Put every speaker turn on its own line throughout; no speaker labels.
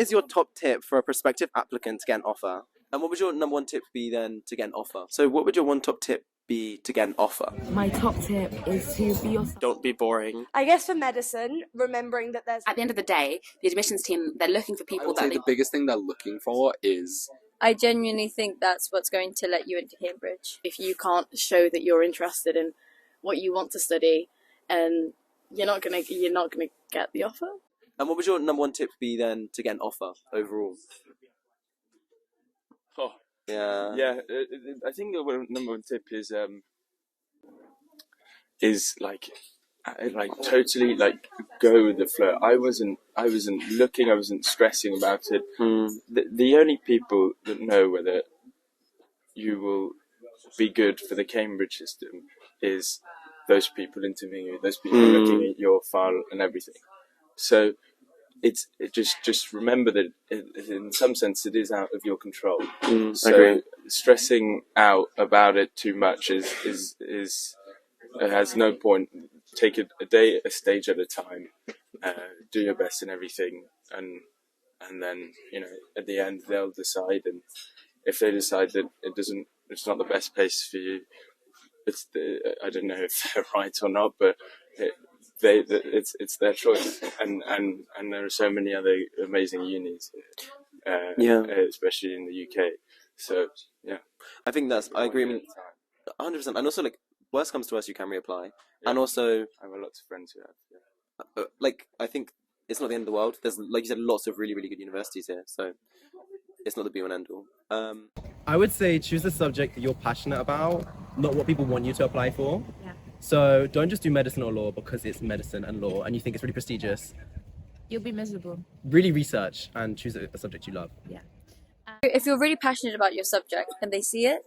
is your top tip for a prospective applicant to get an offer? And what would your number one tip be then to get an offer? So what would your one top tip be to get an offer?
My top tip is to be yourself.
Don't be boring.
I guess for medicine, remembering that there's...
At the end of the day, the admissions team, they're looking for people that...
the biggest thing they're looking for is...
I genuinely think that's what's going to let you into Cambridge.
If you can't show that you're interested in what you want to study, and you're not gonna get the offer.
And what would your number one tip be then to get an offer overall?
Oh,
yeah.
I think the number one tip is totally go with the flow. I wasn't looking, I wasn't stressing about it. The only people that know whether you will be good for the Cambridge system is those people interviewing you, those people looking at your file and everything. So just remember that in some sense it is out of your control. So stressing out about it too much is has no point. Take it a stage at a time. Do your best in everything, and then at the end they'll decide. And if they decide that it's not the best place for you, I don't know if they're right or not, but it's their choice. And there are so many other amazing unis, especially in the UK. So yeah,
I think I agree. 100%. And also, worst comes to worst, you can reapply. Yeah. And also,
I have lots of friends who have.
I think it's not the end of the world. There's, like you said, lots of really, really good universities here. So it's not the be-all and end-all.
I would say choose a subject that you're passionate about, not what people want you to apply for.
Yeah.
So don't just do medicine or law because it's medicine and law and you think it's really prestigious.
You'll be miserable.
Really research and choose a subject you love.
Yeah. If you're really passionate about your subject and they see it,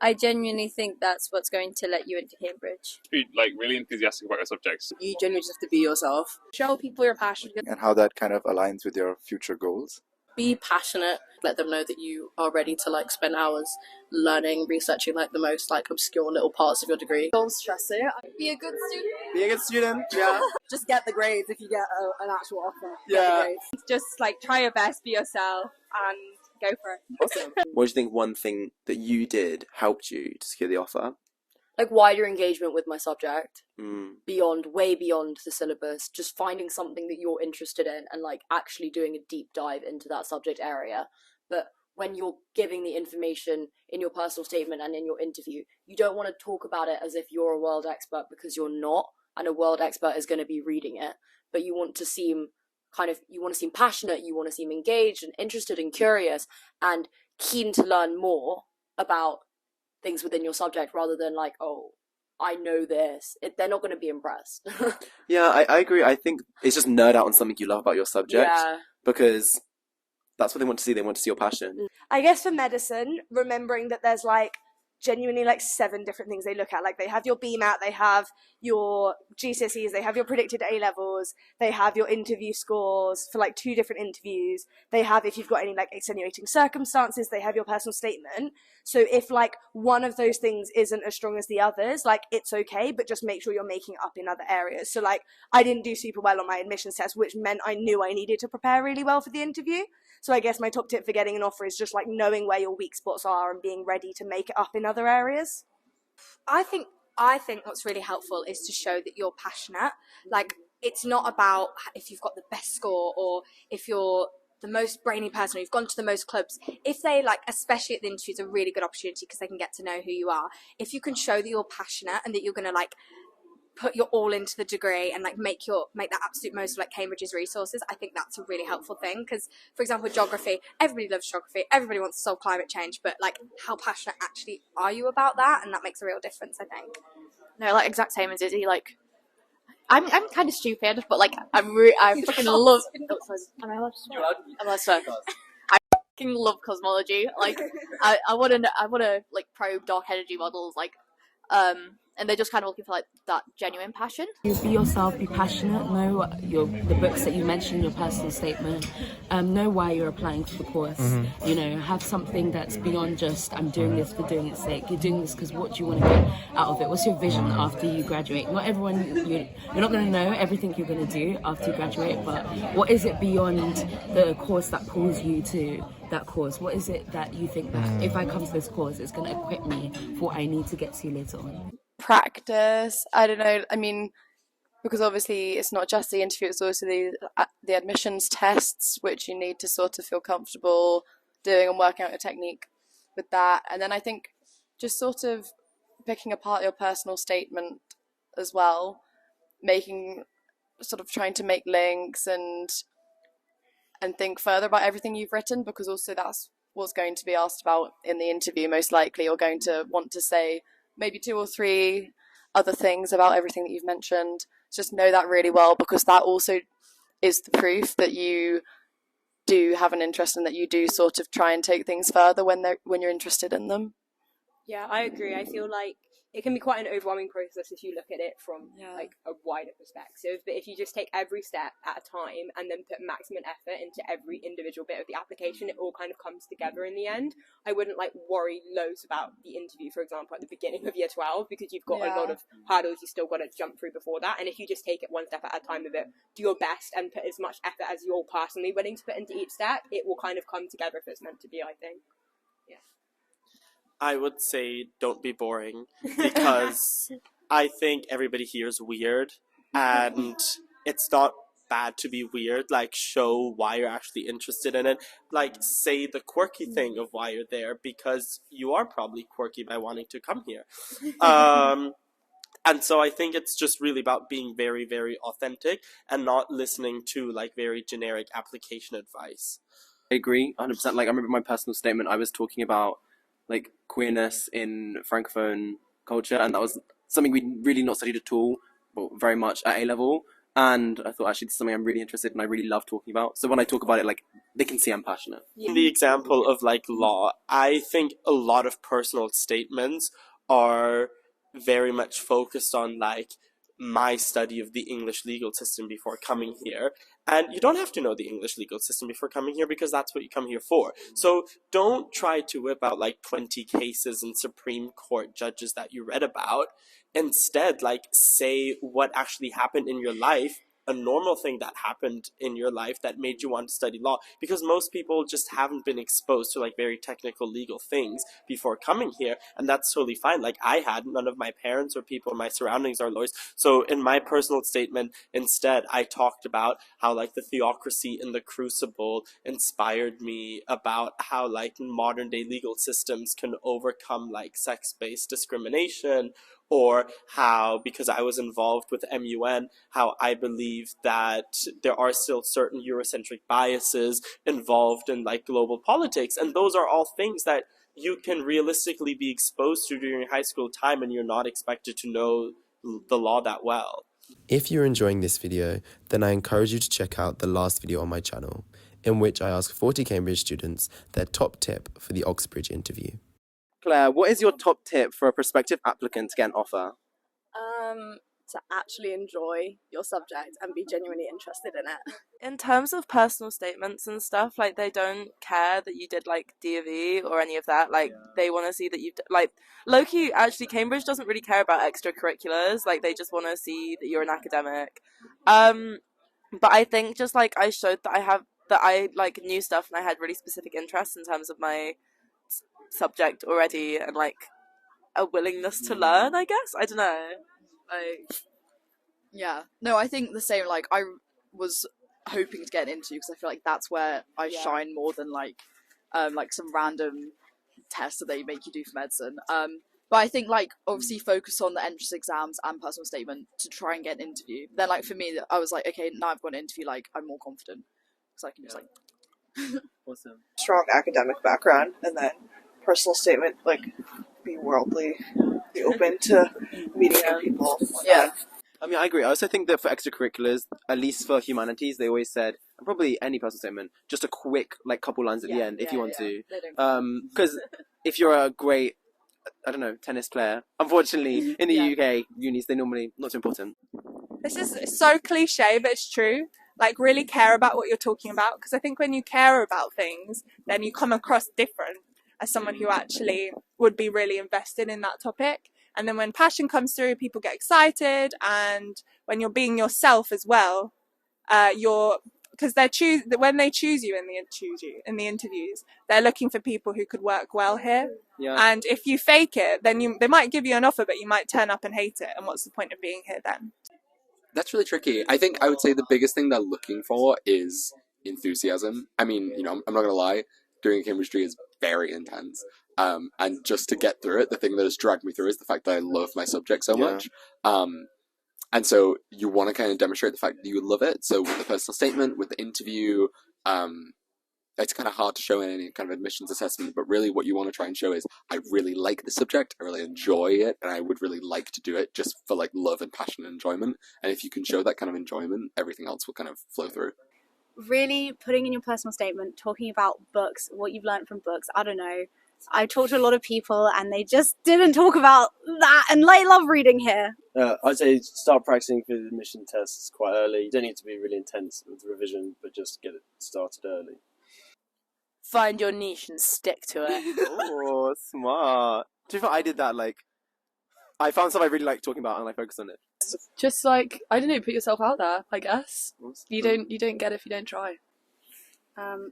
I genuinely think that's what's going to let you into Cambridge.
Be really enthusiastic about your subjects.
You genuinely just have to be yourself. Show people you're passionate.
And how that kind of aligns with your future goals.
Be passionate. Let them know that you are ready to spend hours learning, researching the most obscure little parts of your degree. Don't stress it.
Be a good student.
Be a good student. Yeah.
Just get the grades if you get an actual offer.
Yeah.
Just try your best, be yourself, and go for it.
Awesome. What do you think one thing that you did helped you to secure the offer?
Wider engagement with my subject, way beyond the syllabus, just finding something that you're interested in and actually doing a deep dive into that subject area. But when you're giving the information in your personal statement and in your interview, you don't want to talk about it as if you're a world expert, because you're not, and a world expert is going to be reading it. But you want to seem passionate, you want to seem engaged and interested and curious and keen to learn more about things within your subject, rather than I know this. They're not going to be impressed.
Yeah, I agree. I think it's just nerd out on something you love about your subject, because that's what they want to see. They want to see your passion.
I guess for medicine, remembering that there's genuinely 7 different things they look at. They have your BMAT, they have your GCSEs, they have your predicted A-levels, they have your interview scores for 2 different interviews, they have, if you've got any extenuating circumstances, they have your personal statement. So if one of those things isn't as strong as the others, it's okay, but just make sure you're making it up in other areas. So I didn't do super well on my admissions test, which meant I knew I needed to prepare really well for the interview. So I guess my top tip for getting an offer is just knowing where your weak spots are and being ready to make it up in other areas.
I think what's really helpful is to show that you're passionate. It's not about if you've got the best score or if you're the most brainy person or you've gone to the most clubs. If they especially at the interview, it's a really good opportunity because they can get to know who you are. If you can show that you're passionate and that you're going to put your all into the degree and make that absolute most of Cambridge's resources, I think that's a really helpful thing. Because for example, geography, everybody loves geography, everybody wants to solve climate change, but how passionate actually are you about that? And that makes a real difference, I think.
No, exact same as Izzy. I'm kind of stupid, but I fucking love. Am I allowed to swear? I'm allowed to swear. I fucking love cosmology. I want to probe dark energy models. and they're just kind of looking for like that genuine passion.
You be yourself, be passionate, know the books that you mentioned in your personal statement, know why you're applying for the course. You know, have something that's beyond just I'm doing this for doing its sake. You're doing this because what do you want to get out of it? What's your vision after you graduate? Not everyone, you're not going to know everything you're going to do after you graduate, but what is it beyond the course that pulls you to that course? What is it that you think that if I come to this course, it's going to equip me for what I need to get to later on?
Practice, I don't know, I mean, because obviously it's not just the interview, it's also the admissions tests, which you need to sort of feel comfortable doing and working out your technique with that. And then I think just sort of picking apart your personal statement as well, trying to make links and think further about everything you've written, because also that's what's going to be asked about in the interview. Most likely you're going to want to say maybe 2 or 3 other things about everything that you've mentioned. Just know that really well, because that also is the proof that you do have an interest and that you do sort of try and take things further when you're interested in them.
Yeah, I agree. I feel like it can be quite an overwhelming process if you look at it from like a wider perspective. But if you just take every step at a time and then put maximum effort into every individual bit of the application, it all kind of comes together in the end. I wouldn't like worry loads about the interview, for example, at the beginning of year 12, because you've got a lot of hurdles you still got to jump through before that. And if you just take it one step at a time with it, do your best and put as much effort as you're personally willing to put into each step, it will kind of come together if it's meant to be, I think.
I would say don't be boring, because I think everybody here is weird, and it's not bad to be weird. Like, show why you're actually interested in it. Like, say the quirky thing of why you're there, because you are probably quirky by wanting to come here. And so I think it's just really about being very, very authentic and not listening to like very generic application advice.
I agree 100%. Like, I remember my personal statement, I was talking about like queerness in Francophone culture, and that was something we'd really not studied at all, but very much at A level. And I thought, actually, this is something I'm really interested in, and I really love talking about. So when I talk about it, like, they can see I'm passionate.
In the example of like law, I think a lot of personal statements are very much focused on like my study of the English legal system before coming here. And you don't have to know the English legal system before coming here, because that's what you come here for. So don't try to whip out like 20 cases and Supreme Court judges that you read about. Instead, like, say what actually happened in your life, a normal thing that happened in your life that made you want to study law, because most people just haven't been exposed to like very technical legal things before coming here, and that's totally fine. Like, I had none of my parents or people in my surroundings are lawyers, so in my personal statement instead I talked about how like the theocracy in the crucible inspired me, about how like modern day legal systems can overcome like sex-based discrimination, or how, because I was involved with MUN, how I believe that there are still certain Eurocentric biases involved in like global politics. And those are all things that you can realistically be exposed to during high school time, and you're not expected to know the law that well.
If you're enjoying this video, then I encourage you to check out the last video on my channel, in which I ask 40 Cambridge students their top tip for the Oxbridge interview.
Claire, what is your top tip for a prospective applicant to get an offer?
To actually enjoy your subject and be genuinely interested in it.
In terms of personal statements and stuff, like, they don't care that you did like D of E or any of that. Like, they want to see that you've like low-key, actually Cambridge doesn't really care about extracurriculars. Like, they just want to see that you're an academic. But I think just like I showed that I like knew stuff, and I had really specific interests in terms of my subject already, and like a willingness to learn, I guess. I don't know.
No, I think the same. Like, I was hoping to get into, because I feel like that's where I shine more than like some random tests that they make you do for medicine. But I think like obviously focus on the entrance exams and personal statement to try and get an interview. Then like for me, I was like, okay, now I've got an interview, like I'm more confident, because I can just like.
Awesome.
Strong academic background, and then personal statement, like be worldly, be open to meeting new people.
I mean, I agree. I also think that for extracurriculars, at least for humanities, they always said, and probably any personal statement, just a quick like couple lines at the end if you want to. Because if you're a great I don't know, tennis player. Unfortunately, in the UK, unis, they're normally not so important.
This is so cliche, but it's true. Like, really care about what you're talking about, because I think when you care about things, then you come across different as someone who actually would be really invested in that topic. And then when passion comes through, people get excited, and when you're being yourself as well, because when they choose you in the interviews, they're looking for people who could work well here.
Yeah.
And if you fake it, then they might give you an offer, but you might turn up and hate it. And what's the point of being here then?
That's really tricky. I think I would say the biggest thing they're looking for is enthusiasm. I mean, you know, I'm not gonna lie, doing a Cambridge degree is very intense. And just to get through it, the thing that has dragged me through is the fact that I love my subject so much. And so you want to kind of demonstrate the fact that you love it. So with the personal statement, with the interview, it's kind of hard to show in any kind of admissions assessment, but really what you want to try and show is, I really like the subject, I really enjoy it, and I would really like to do it just for like love and passion and enjoyment. And if you can show that kind of enjoyment, everything else will kind of flow through.
Really putting in your personal statement, talking about books, what you've learned from books. I don't know. I talked to a lot of people and they just didn't talk about that, and I love reading here.
I'd say start practicing for the admission tests quite early. You don't need to be really intense with the revision, but just get it started early.
Find your niche and stick to it.
Oh, smart. Do you think I did that? Like, I found something I really like talking about and I focused on it.
Just like, I don't know, put yourself out there, I guess. You don't get it if you don't try.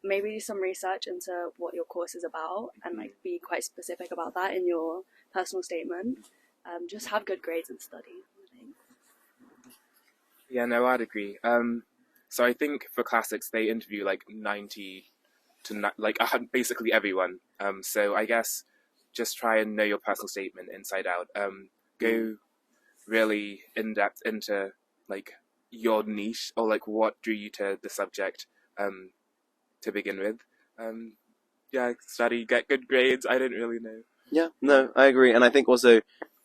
Maybe do some research into what your course is about and like be quite specific about that in your personal statement. Just have good grades and study.
Yeah, no, I'd agree. So I think for classics they interview like 90 to basically everyone. So I guess just try and know your personal statement inside out. Go really in depth into like your niche or like what drew you to the subject to begin with. Yeah, study, get good grades. I didn't really know.
Yeah, no, I agree. And I think also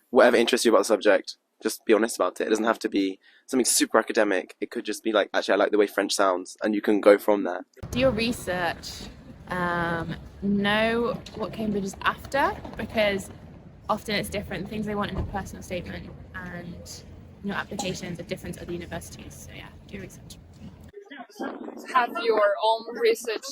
whatever interests you about the subject, just be honest about it. It doesn't have to be something super academic. It could just be like, actually, I like the way French sounds, and you can go from there.
Do your research. Know what Cambridge is after, because often it's different things they want in a personal statement and applications are different at other universities. So yeah, do research.
Have your own research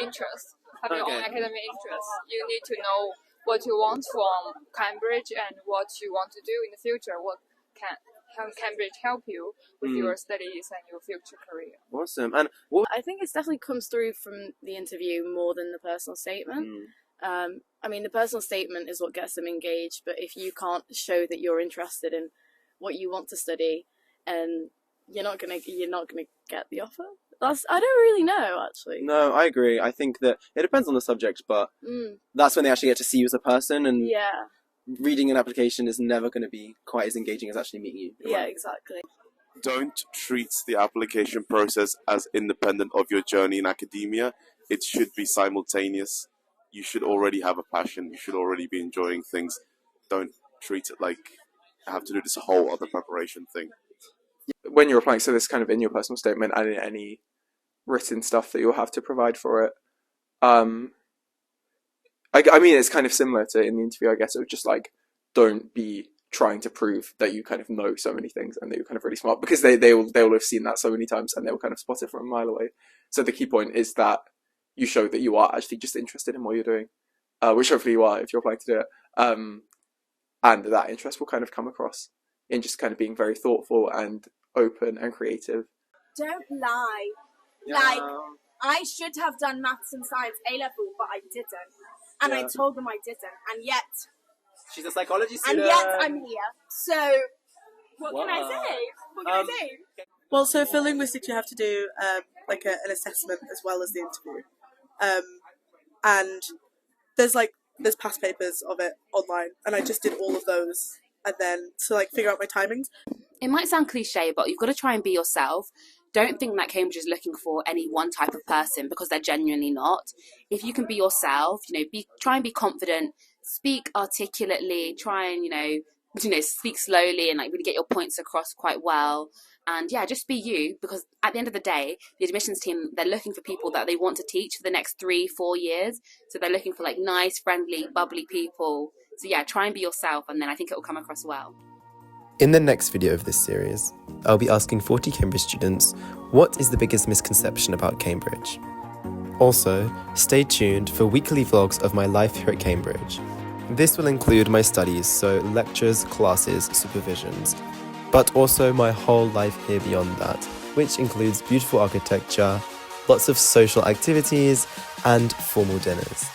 interest. Have your own academic interests. You need to know what you want from Cambridge and what you want to do in the future. How Cambridge help you with your studies and your future career?
Awesome. And
I think it definitely comes through from the interview more than the personal statement. I mean, the personal statement is what gets them engaged, but if you can't show that you're interested in what you want to study, and you're not gonna get the offer. I don't really know, actually.
No, I agree. I think that it depends on the subject, but that's when they actually get to see you as a person, and reading an application is never going to be quite as engaging as actually meeting you.
Yeah, exactly.
Don't treat the application process as independent of your journey in academia. It should be simultaneous. You should already have a passion. You should already be enjoying things. Don't treat it like you have to do this whole other preparation thing.
When you're applying, so this kind of in your personal statement and in any written stuff that you'll have to provide for it. I mean, it's kind of similar to in the interview, I guess. It was just like, don't be trying to prove that you kind of know so many things and that you're kind of really smart, because they will have seen that so many times and they will kind of spot it from a mile away. So the key point is that you show that you are actually just interested in what you're doing, which hopefully you are if you're applying to do it. And that interest will kind of come across in just kind of being very thoughtful and open and creative.
Don't lie. Like, I should have done maths and science A-level, but I didn't. And I told them I didn't. And yet...
She's a psychology student.
And yet I'm here. So, what can I say? What can I say?
Well, so for linguistics you have to do like an assessment as well as the interview. And there's past papers of it online, and I just did all of those, and then to like figure out my timings.
It might sound cliche, but you've got to try and be yourself. Don't think that Cambridge is looking for any one type of person, because they're genuinely not. If you can be yourself, try and be confident, speak articulately, try and, speak slowly and like really get your points across quite well. And yeah, just be you, because at the end of the day, the admissions team, they're looking for people that they want to teach for the next 3-4 years. So they're looking for like nice, friendly, bubbly people. So yeah, try and be yourself, and then I think it will come across well.
In the next video of this series, I'll be asking 40 Cambridge students, what is the biggest misconception about Cambridge? Also, stay tuned for weekly vlogs of my life here at Cambridge. This will include my studies, so lectures, classes, supervisions, but also my whole life here beyond that, which includes beautiful architecture, lots of social activities, and formal dinners.